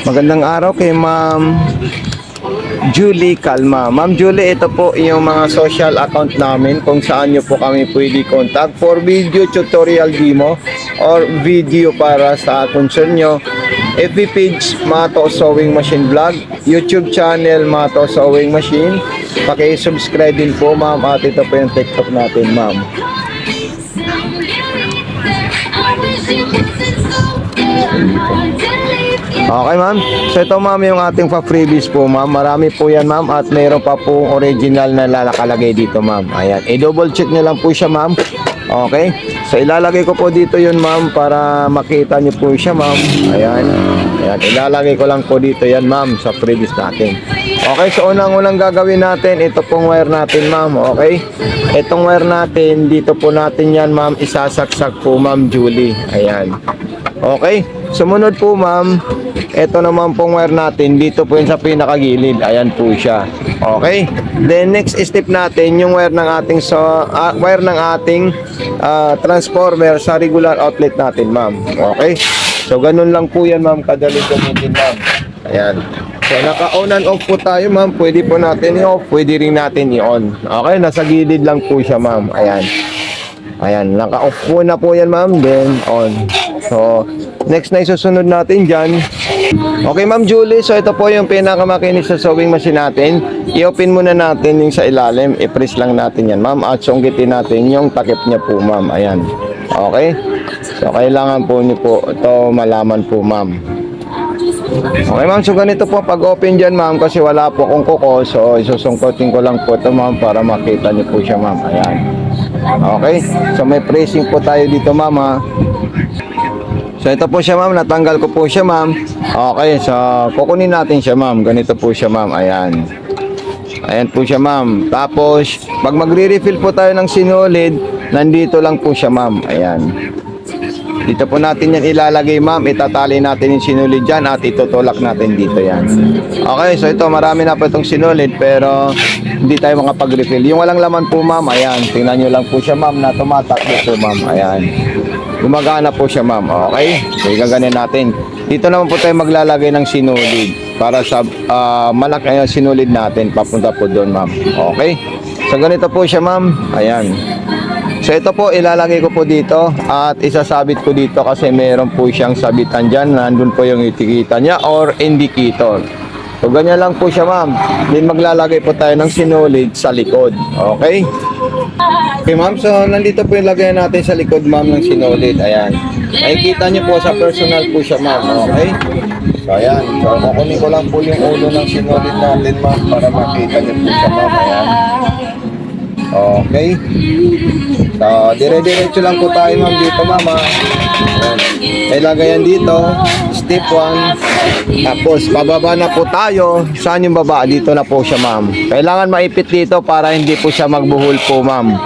Magandang araw kay Ma'am Julie Calma. Ma'am Julie, ito po yung mga social account namin kung saan nyo po kami pwede contact for video tutorial demo or video para sa concern nyo. FB page Mato Sewing Machine Vlog, YouTube channel Mato Sewing Machine. Paki-subscribe din po ma'am, at ito po yung TikTok natin ma'am. Okay ma'am, so ito ma'am yung ating pa-freebies po ma'am. Marami po yan ma'am, at mayroon pa po original na lalakalagay dito ma'am. Ayan, i-double check nyo lang po siya ma'am. Okay, so ilalagay ko po dito yun ma'am para makita nyo po siya ma'am. Ayan, ayan, ilalagay ko lang po dito yan ma'am sa freebies natin. Okay, so unang gagawin natin, ito pong wire natin ma'am. Okay, itong wire natin, dito po natin yan ma'am isasaksak po ma'am Julie. Ayan. Okay, sumunod po ma'am, ito naman pong wire natin, dito po yun sa pinakagilid. Ayan po siya. Okay, then next step natin, yung wire ng ating transformer sa regular outlet natin ma'am. Okay, so ganun lang po yan ma'am, kadali gamitin ma'am. Ayan. So naka-on and off po tayo ma'am, pwede po natin i-off, pwede rin natin i-on. Okay, nasa gilid lang po siya ma'am. Ayan. Ayan, naka-off po na po yan ma'am, then on. So, next na isusunod natin dyan. Okay ma'am Julie, so ito po yung pinakamakinis sa sewing machine natin. I-open muna natin yung sa ilalim, i-press lang natin yan ma'am, at sunggitin natin yung takip niya po ma'am. Ayan. Okay, so kailangan po niyo po ito malaman po ma'am. Okay ma'am, so ganito po pag open dyan ma'am, kasi wala po akong kuko, so isusungkotin ko lang po ito ma'am para makita niyo po siya ma'am. Ayan. Okay, so may pressing po tayo dito ma'am ha. So ito po siya ma'am, natanggal ko po siya ma'am. Okay, so kukunin natin siya ma'am, ganito po siya ma'am. Ayan. Ayan po siya ma'am. Tapos pag magre-refill po tayo ng sinulid, nandito lang po siya ma'am. Ayan. Dito po natin yan ilalagay ma'am, itatali natin yung sinulid dyan at itutulak natin dito yan. Okay, so ito marami na po itong sinulid pero hindi tayo makapag-refill. Yung walang laman po ma'am, ayan, tingnan nyo lang po siya ma'am na tumatakbo po ma'am. Ayan, gumagana po siya ma'am. Okay, so gaganin natin. Dito naman po tayo maglalagay ng sinulid para sa malaki yung sinulid natin papunta po doon ma'am. Okay, so ganito po siya ma'am. Ayan. So ito po ilalagay ko po dito at isasabit ko dito kasi meron po siyang sabitan dyan. Nandun po yung itikita niya or indicator. So ganyan lang po siya ma'am. Then maglalagay po tayo ng sinulid sa likod. Okay? Okay ma'am, so nandito po yung lagay natin sa likod ma'am ng sinulid. Ayan. Nakikita niyo po sa personal po siya ma'am. Okay? So ayan. So kukunin ko lang po yung ulo ng sinulid natin ma'am para makita niyo po siya ma'am. Ayan. Okay. So, dire-diretso lang po tayo ma'am dito mama. Ilagay yan dito. Step 1. Tapos, pababa na po tayo. Saan yung baba? Dito na po siya ma'am. Kailangan maipit dito para hindi po siya magbuhol po ma'am.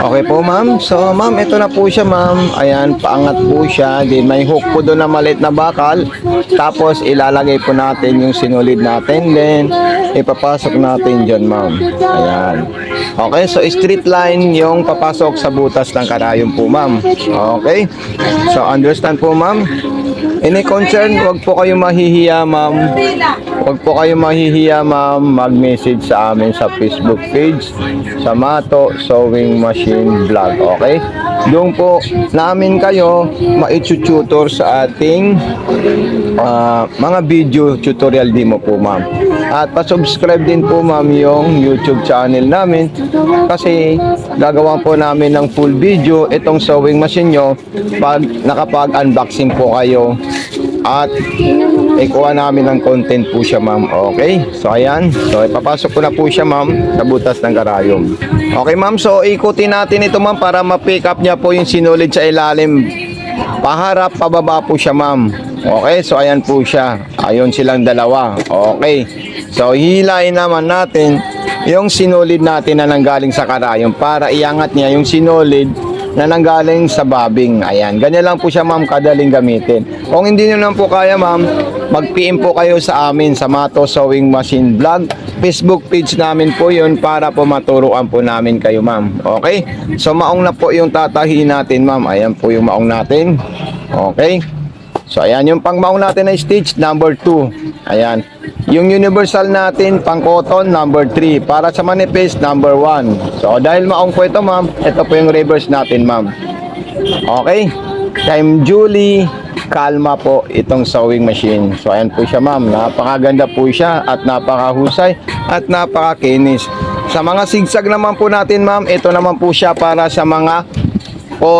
Okay po ma'am. So ma'am, ito na po siya ma'am. Ayan, paangat po siya. Then may hook po doon na maliit na bakal. Tapos ilalagay po natin yung sinulid natin. Then ipapasok natin dyan ma'am. Ayan. Okay, so straight line yung papasok sa butas ng karayom po ma'am. Okay. So understand po ma'am. Any concern, wag po kayo mahihiya ma'am. Wag po kayo mahihiya ma'am, mag-message sa amin sa Facebook page sa Mato Sewing Machine Vlog. Okay? Doon po namin kayo ma-tutor sa ating mga video tutorial demo po ma'am. At pa-subscribe din po ma'am yung YouTube channel namin kasi gagawa po namin ng full video itong sewing machine nyo pag nakapag-unboxing po kayo at ikuha namin ng content po siya ma'am. Okay, so ayan, so ipapasok ko na po siya ma'am sa butas ng karayom. Okay ma'am, so ikutin natin ito ma'am para ma-pick up niya po yung sinulid sa ilalim. Paharap, pababa po siya ma'am. Okay, so ayan po siya. Ayun silang dalawa. Okay, so hihilain naman natin yung sinulid natin na nanggaling sa karayom para iangat niya yung sinulid na nanggaling sa bobbing. Ayan, ganyan lang po siya ma'am, kadaling gamitin. Kung hindi nyo lang po kaya ma'am, mag-PM po kayo sa amin sa Mato Sewing Machine Vlog. Facebook page namin po yun para po maturuan po namin kayo ma'am. Okay, so maong na po yung tatahi natin ma'am. Ayan po yung maong natin. Okay, So ayan yung pang-mount natin na stitch number 2. Ayan. Yung universal natin pang cotton number 3. Para sa manipis number 1. So dahil maong po ito ma'am, ito po yung reverse natin ma'am. Okay. Time Julie Calma po itong sewing machine. So ayan po siya ma'am. Napakaganda po siya at napakahusay at napakakinis. Sa mga sigsag naman po natin ma'am, ito naman po siya para sa mga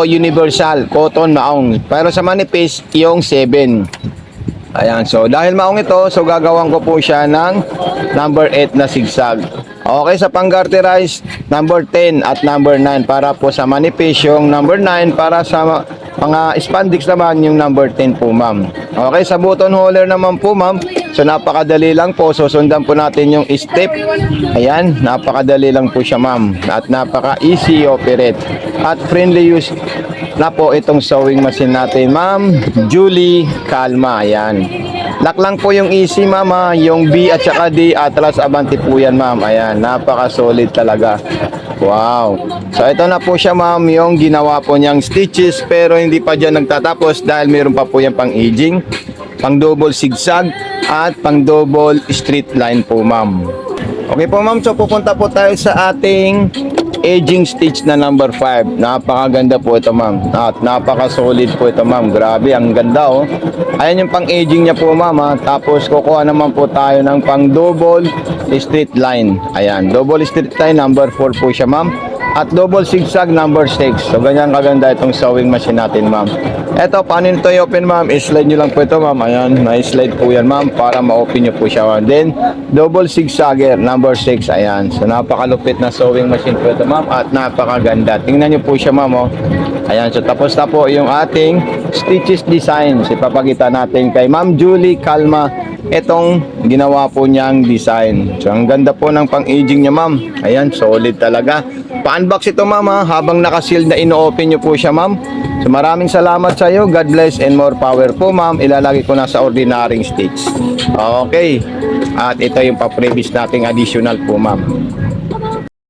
universal cotton maong. Pero sa manipis yung 7. Ayan, so dahil maong ito, so gagawin ko po siya ng number 8 na sigsag. Okay, sa pang-garterize, number 10 at number 9 para po sa manipis, yung number 9 para sa mga spandex naman yung number 10 po ma'am. Okay, sa button holder naman po ma'am, so napakadali lang po, so sundan po natin yung step. Ayan, napakadali lang po siya ma'am at napaka-easy operate at friendly use na po itong sewing machine natin ma'am Julie Calma. Ayan, lock lang po yung easy ma'am, yung B at saka D, Atlas Abante po yan ma'am. Ayan, napaka solid talaga. Wow. So ito na po siya ma'am, yung ginawa po niyang stitches, pero hindi pa dyan nagtatapos dahil meron pa po yan pang edging, pang double zigzag at pang double straight line po ma'am. Okay po ma'am, so pupunta po tayo sa ating edging stitch na number 5. Napakaganda po ito ma'am at napaka solid po ito ma'am. Grabe, ang ganda oh. Ayan yung pang edging niya po ma'am ha. Tapos kukuha naman po tayo ng pang double straight line. Ayan, double straight line number 4 po siya ma'am. At double zigzag number 6. So ganyan kaganda itong sewing machine natin ma'am. Eto, paano nito i-open ma'am? I-slide nyo lang po ito ma'am. Ayan, na-slide po yan ma'am para ma-open nyo po siya. Then, double zigzagger number 6. Ayan, so napakalupit na sewing machine po ito ma'am at napakaganda. Tingnan nyo po siya ma'am oh. Ayan, so tapos na po yung ating stitches design. So ipapakita natin kay Ma'am Julie Calma itong ginawa po niyang design. So ang ganda po ng pang-aging niya ma'am. Ayan, solid talaga. Pa-unbox ito ma'am ha, habang naka-sealed na ino-open nyo po siya ma'am. So maraming salamat sa iyo. God bless and more power po ma'am. Ilalagay ko na sa ordinaryong stitch. Okay. At ito yung pa-previous nating additional po ma'am.